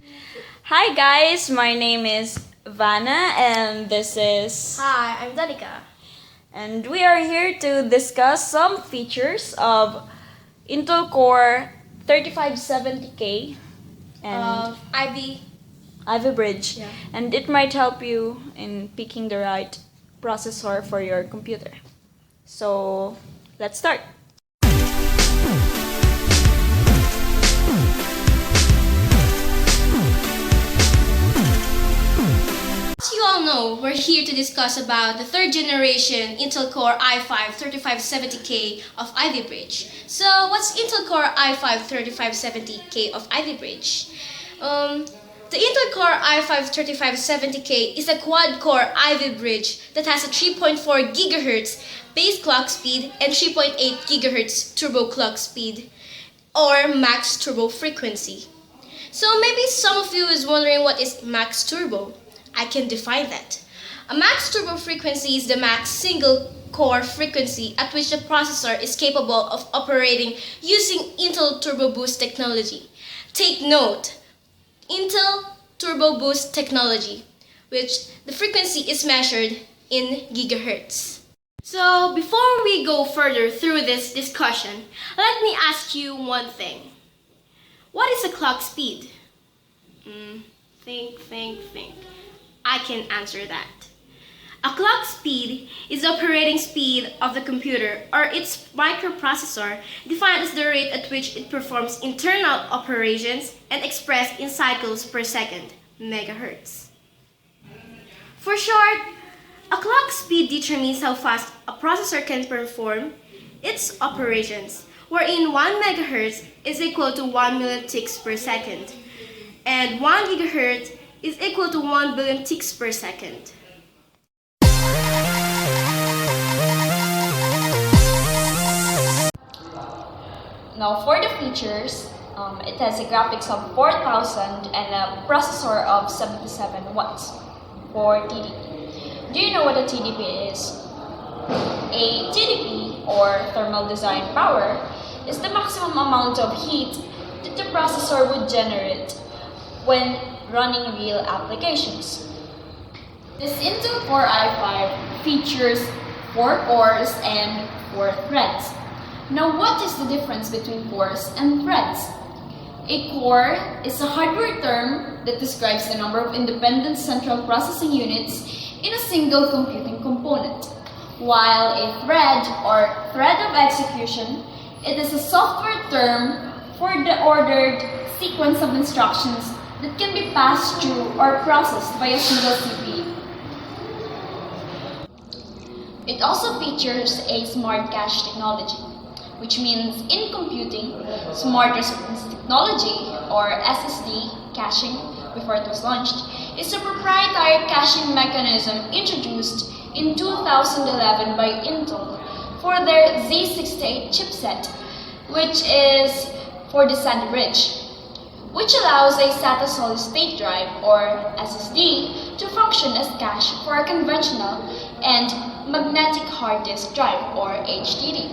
Hi guys, my name is Vanna and this is Hi, I'm Dhanica. and we are here to discuss some features of Intel Core 3570K and Ivy. Ivy Bridge, Yeah. and it might help you in picking the right processor for your computer. So, let's start. As you all know, we're here to discuss about the third generation Intel Core i5-3570K of Ivy Bridge. So, what's Intel Core i5-3570K of Ivy Bridge? The Intel Core i5-3570K is a quad-core Ivy Bridge that has a 3.4 GHz base clock speed and 3.8 GHz turbo clock speed, or max turbo frequency. So maybe some of you is wondering what is max turbo. I can define that. A max turbo frequency is the max single core frequency at which the processor is capable of operating using Intel Turbo Boost technology. Take note, Intel Turbo Boost technology, which the frequency is measured in gigahertz. So before we go further through this discussion, let me ask you one thing. What is a clock speed? Think. I can answer that. A clock speed is the operating speed of the computer or its microprocessor, defined as the rate at which it performs internal operations and expressed in cycles per second, megahertz. For short, a clock speed determines how fast a processor can perform its operations, wherein 1 megahertz is equal to 1 million ticks per second, and 1 gigahertz is equal to 1 billion ticks per second. Now for the features, it has a graphics of 4000 and a processor of 77 watts for TDP. Do you know what a TDP is? A TDP, or thermal design power, is the maximum amount of heat that the processor would generate when running real applications. This Intel Core i5 features 4 cores and 4 threads. Now, what is the difference between cores and threads? A core is a hardware term that describes the number of independent central processing units in a single computing component, while a thread, or thread of execution, it is a software term for the ordered sequence of instructions that can be passed through or processed by a single CPU. It also features a smart cache technology, which means in computing, smart reference technology, or SSD caching, before it was launched, is a proprietary caching mechanism introduced in 2011 by Intel for their Z68 chipset, which is for the Sandy Bridge, which allows a SATA solid-state drive, or SSD, to function as cache for a conventional and magnetic hard disk drive, or HDD.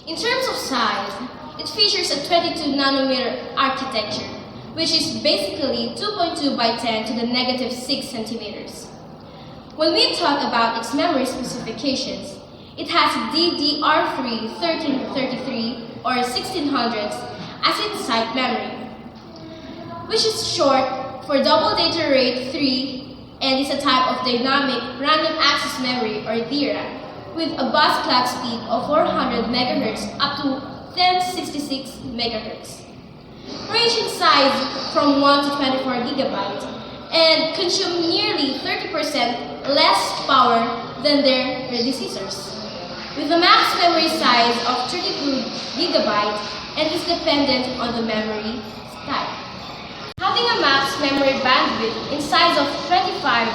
In terms of size, it features a 22 nanometer architecture, which is basically 2.2 by 10 to the negative 6 centimeters. When we talk about its memory specifications, it has DDR3 1333 or 1600s as its site memory, which is short for double data rate 3 and is a type of dynamic random access memory, or DRAM, with a bus clock speed of 400 MHz up to 1066 MHz. Range in size from 1 to 24 GB and consume nearly 30% less power than their predecessors, with a max memory size of 32 GB and is dependent on the memory type. Having a max memory bandwidth in size of 25.6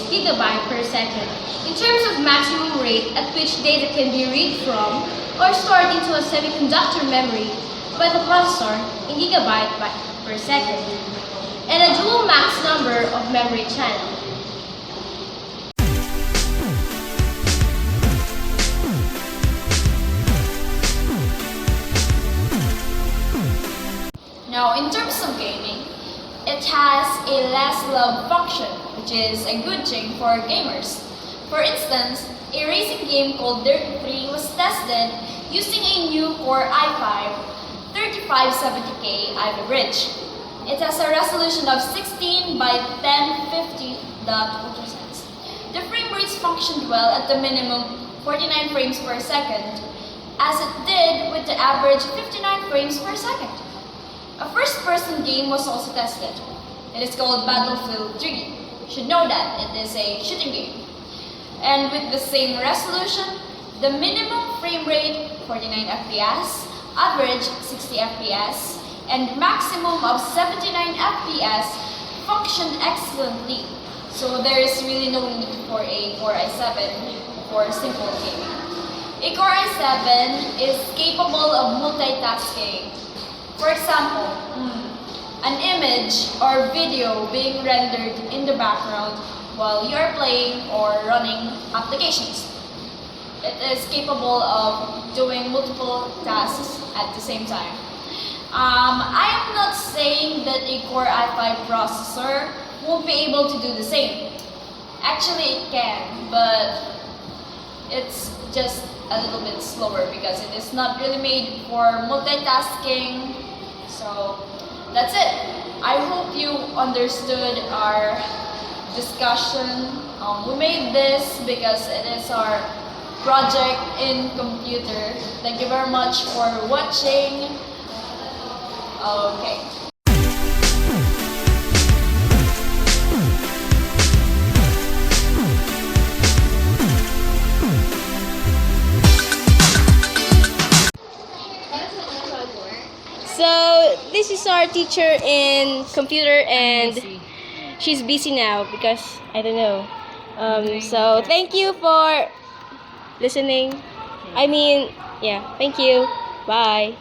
GB per second in terms of maximum rate at which data can be read from or stored into a semiconductor memory by the processor in gigabyte per second, and a dual max number of memory channels. a less loved function, which is a good thing for gamers. For instance, a racing game called Dirt 3 was tested using a new Core i5-3570K Ivy Bridge. It has a resolution of 16 by 1050 dot ultrasounds. The frame rates functioned well at the minimum 49 frames per second, as it did with the average 59 frames per second. A first-person game was also tested. It is called Battlefield 3. You should know that it is a shooting game. And with the same resolution, the minimum frame rate 49 FPS, average 60 FPS, and maximum of 79 FPS functioned excellently. So there is really no need for a Core i7 for simple gaming. A Core i7 is capable of multitasking. For example, an image or video being rendered in the background while you are playing or running applications. It is capable of doing multiple tasks at the same time. I am not saying that a Core i5 processor won't be able to do the same. Actually, it can, but it's just a little bit slower because it is not really made for multitasking. So that's it. I hope you understood our discussion. We made this because it is our project in computer. Thank you very much for watching. Okay. So this is our teacher in computer, and she's busy now because I don't know. So thank you for listening. Thank you. Bye.